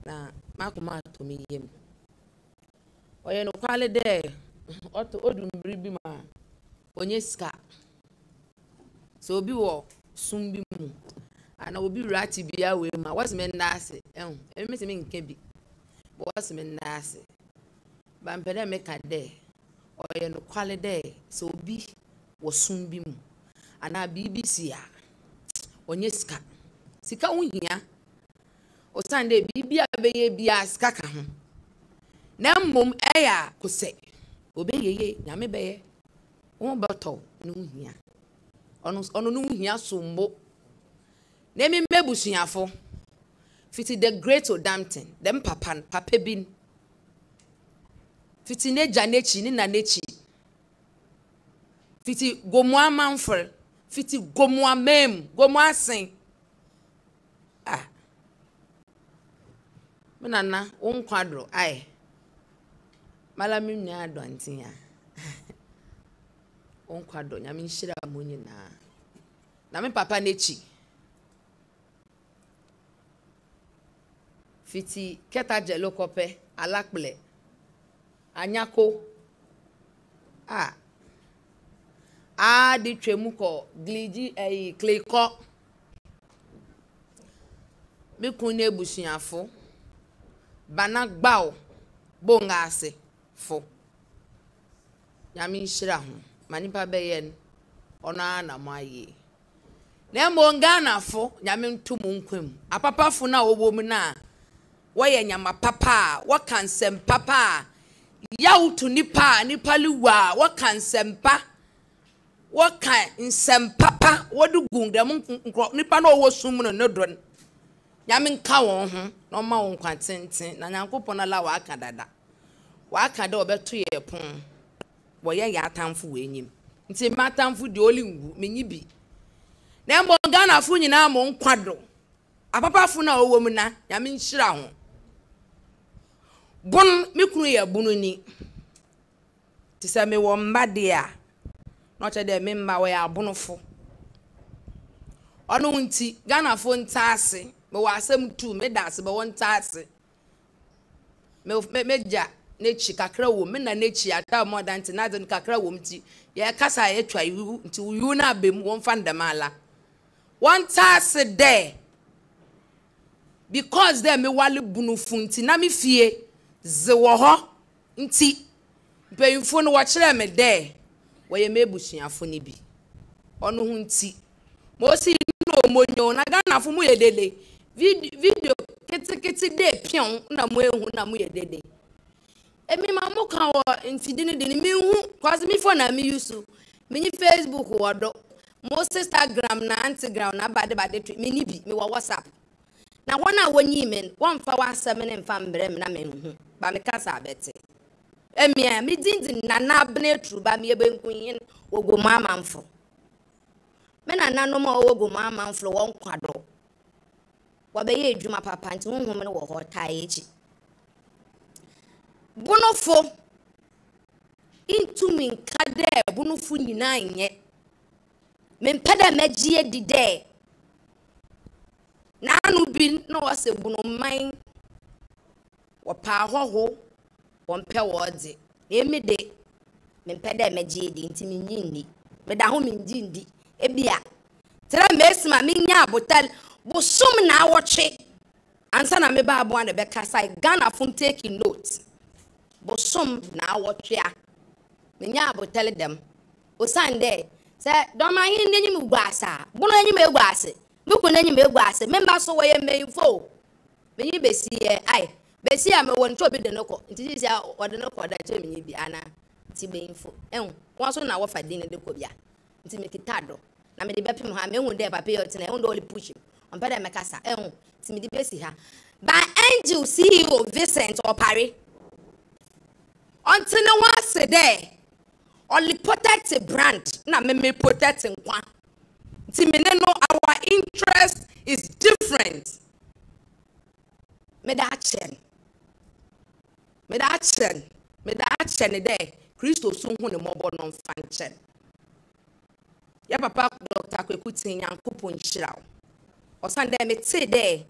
na makoma to me yem oye no kwale de oto odumbiri bi ma onye ska so obi wo sum bi mu ana obi rati bia we ma was me ndase emi se me nke bi bo was me ndase ba mpede me ka de oye no kwale de so obi wo sum bi mu ana BBC a onye sika unhia o sande bibia beye bia sika ka ho na mmom eya kose obeyeye nyame beye won boto no unhia ono no unhia sombo na me mebusuafo fiti the great Odamten dem papa bin fiti neja nechi ni na nechi fiti gomwa manfre fiti gomwa mem gomwa sen menana won kwadro ai malami nya adontin ya won kwadro nyame nhira amonyi na me papa nechi fiti keta jelo kope alakple anyako di twemu ko gliji kleko me kunye busuafo bana gbao bonga ase fo nyame nhira ho manipa beyen ona na maye na monga na fo nyame ntum nkwam apapafo na obo na woye nyama papa wakansem papa yautu nipa liwa wakansempa wakansem papa wodugun dem nipa na owo sum no don nyame nka won ho na ma won kwantenten na nyankopon na la wa aka dada wa aka da obeto ye pon wo ye ya atamfo we enyim nti matamfo de oli ngu menyi bi na mbo Ghana fo nyina mo nkwado apapafo na owo mu na nyame nhira ho bon mikunu ya bunu ni tisa me wo mbade a no chede me mba wo ya bunufo ono nti Ghana fo ntaase me wo asem tu me daase be wo ntaase meja nechi kakra wo me na nechi ata mo dante na den kakra wo mti ya kasa ya twa yu nti yu na abem wo mfa ndamala won taase de because there me wale bunufu nti na me fie ze wo ho nti mpeyimfo no wo kire me de wo ye mebusuafo ni bi ono hu nti mo si no monyo na Ghana fo mu ye dede video kete de pion na mo ehu na mo ye dede emi ma mo kan wo nti dini mi hu cause mi phone na mi use mi Facebook wodo mo Instagram na Instagram na bade mi ni bi mi wo WhatsApp na wona wonyi men won fa wasam ne mfa mbrem na men hu ba me kasa abete emia mi dindin na na abne tru ba me benkunyin wogoma amanfo me na nano ma wogoma amanfo won kwado wa be ye adwuma papa nti honhom ne wo ho tae echi bunofo intumi nkade bunofo nyina nye me mpeda magie dide na anu bi no wase bunu man wo pa hoho wo mpe wo de emi de me mpeda magie di ntimi nyindi me da ho me ndindi ebia tera mesma me nya abotal bo sum na awotwe ansa na me ba abo an be kasa Ghana fun taking note bo sum na awotwe a me nya abotal dem o sande se DORMAAHENE nyim guasa bunu nyim eguase buku nyim eguase memba so wo ye meyfo menyi besi ai besi a me won to bi de noko nti si a wode noko da che menyi bi ana ti beyfo won so na wo fa din de ko bia nti me kitado na me de bepim ha me hu de papa yo tena hu do oli push on peda me kasa ti me de besi ha by Angel CEO Vincent Opare until no one say there only protect a brand na me protect nkwa nti me no our interest is different me da action there Christo so hu ne mobo no mfanchen ya papa Dr. Kwekutin Yankopon Nhyiraw osande me te there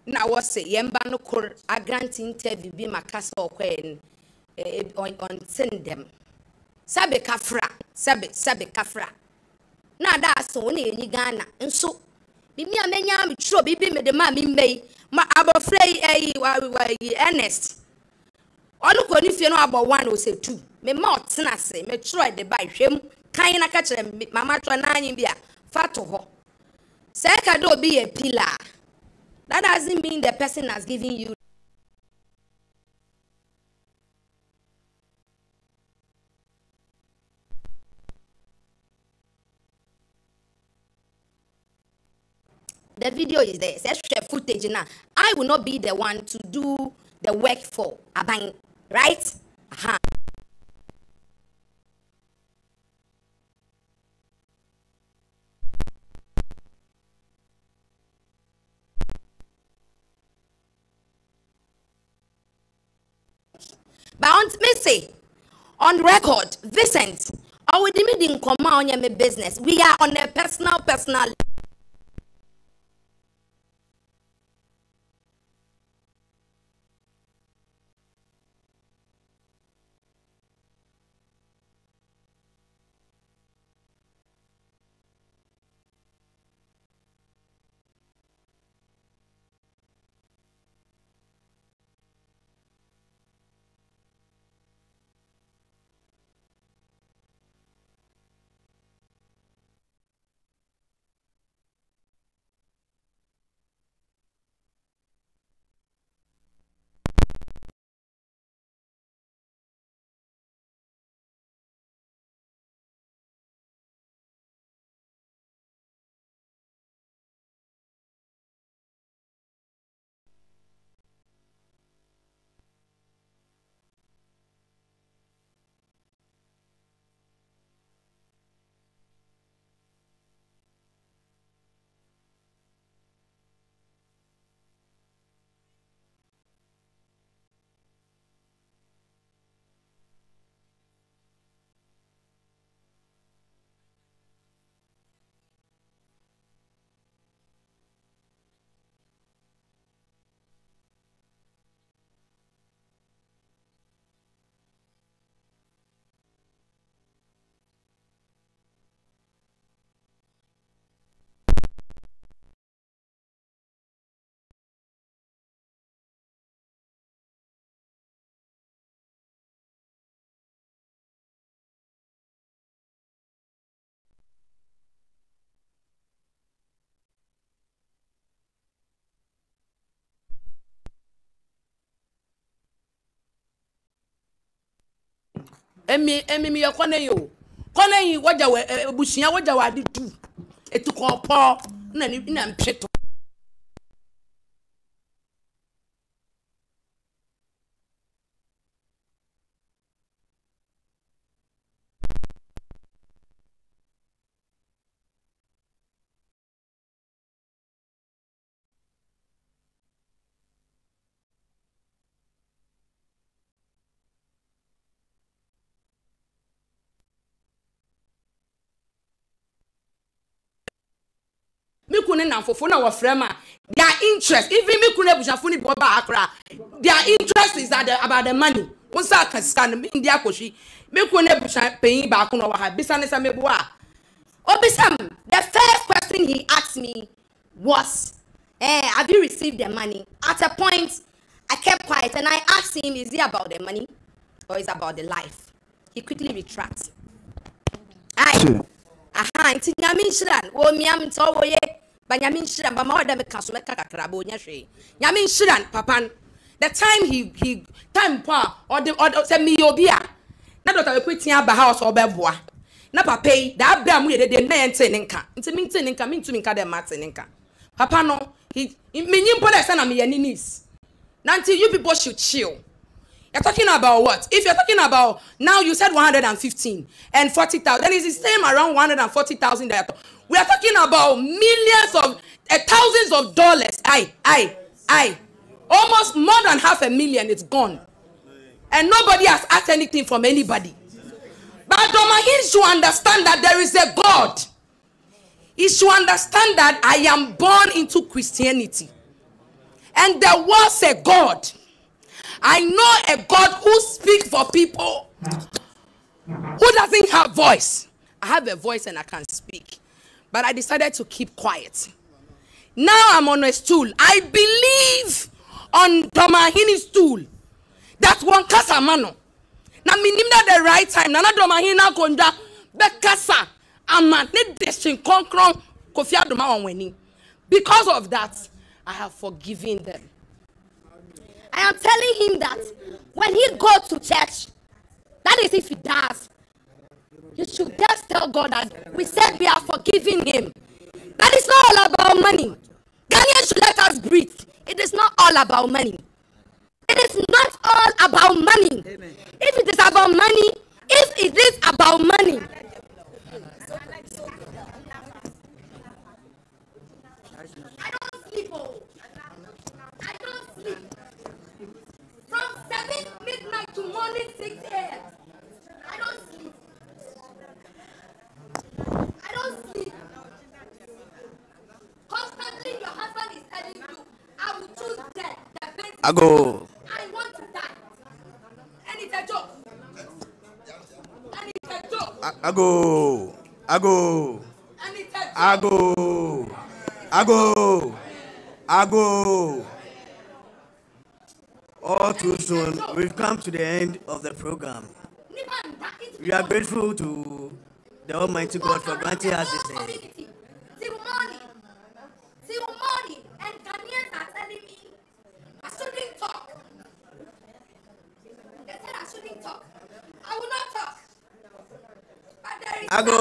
na wo say yemba no kor a grant interview bi makasa okwen on send them sabe kafra na da so na enyi Ghana nso bimi amenya am tro bibi me de ma mi mbei ma abofrei Ernest onu ko ni fie no abo 1 o say 2 me ma otena se me tro de ba hwem kan na ka kire mama tro na anyi bia fato ho say ka do be a pillar. That doesn't mean the person has given you the video is there. Says footage now. I will not be the one to do the work for Abang, right? But on me say, on record, Vincent, I will didn't come on your business. We are on a personal. Emi me yakwane yo. Kone yi waja we busia waja wa di tu. Etu ko po na ni na mpheto. Mikune na fofo na wo frema their interest even mikune bushafo ni bo ba akra their interest is about the money wonsa ka scan me ndia koshi mikune busha peyin ba ko no wa ha bisa ne sa mebo a obisam the first question he asked me was have you received the money? At a point I kept quiet and I asked him, is it about the money or is it about the life? He quickly retracted. Nti nyame nhyiran wo miam nti wo ye ba nyame nhyiran ba ma wo da me kaso me kakakra ba onya hwe nyame nhyiran papa the time he time pa or say me obi a na doctor we put aba house obeboa na papa yi da abra mu ye de na yente ne nka nti mi nte ne nka mi ntumi nka de mate ne nka papa no he menyim po da say na me ye nis na nti you people should chill. You're talking about what? If you're talking about now, you said 115 and 40,000, then it's the same around 140,000. We are talking about millions of thousands of dollars. Almost more than $500,000. It's gone, and nobody has asked anything from anybody. But ADOMAH'S should understand that there is a God. He should understand that I am born into Christianity. And there was a God. I know a God who speaks for people who doesn't have voice. I have a voice and I can speak. But I decided to keep quiet. Now I'm on a stool. I believe on DORMAAHENE's stool that one kasa mano. Na minimum the right time. Nana DORMAAHENE konda bekasa ama ne destin konkron KOFI ADOMAH'S winning. Because of that, I have forgiven them. I am telling him that when he goes to church, that is if he does, you should just tell God that we said we are forgiving him. That is not all about money. Ghanaians should let us breathe. It is not all about money. It is not all about money. Amen. If it is about money, I don't sleep. I don't sleep. From 7 midnight to morning 6 a.m. I don't sleep. I don't sleep. Constantly your husband is telling you, I will choose death. I want to die. And it's a joke. And it's a joke. I go. And it's a joke. I go. All too soon, we've come to the end of the program. We are grateful to the Almighty God for granting us this day. Till morning, and Ghanaians are telling me I shouldn't talk. They said I shouldn't talk. I will not talk. But there is I go.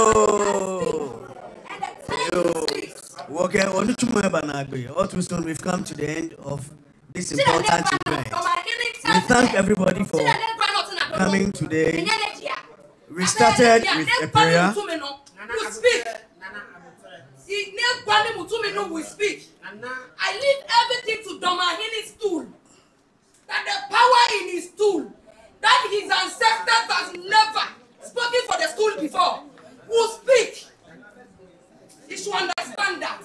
And the time speaks. Okay, all too soon, we've come to the end of this important event. We thank everybody for coming today. We started with a prayer. We speak. I leave everything to DORMAAHENE's stool. That the power in his stool, that his ancestors has never spoken for the stool before, will speak. You should understand that.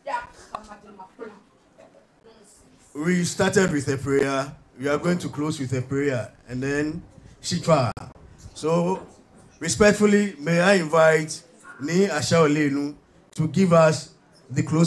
Yeah. We started with a prayer. We are going to close with a prayer and then Shikwa. So, respectfully, may I invite Ni Ashaolenu to give us the close.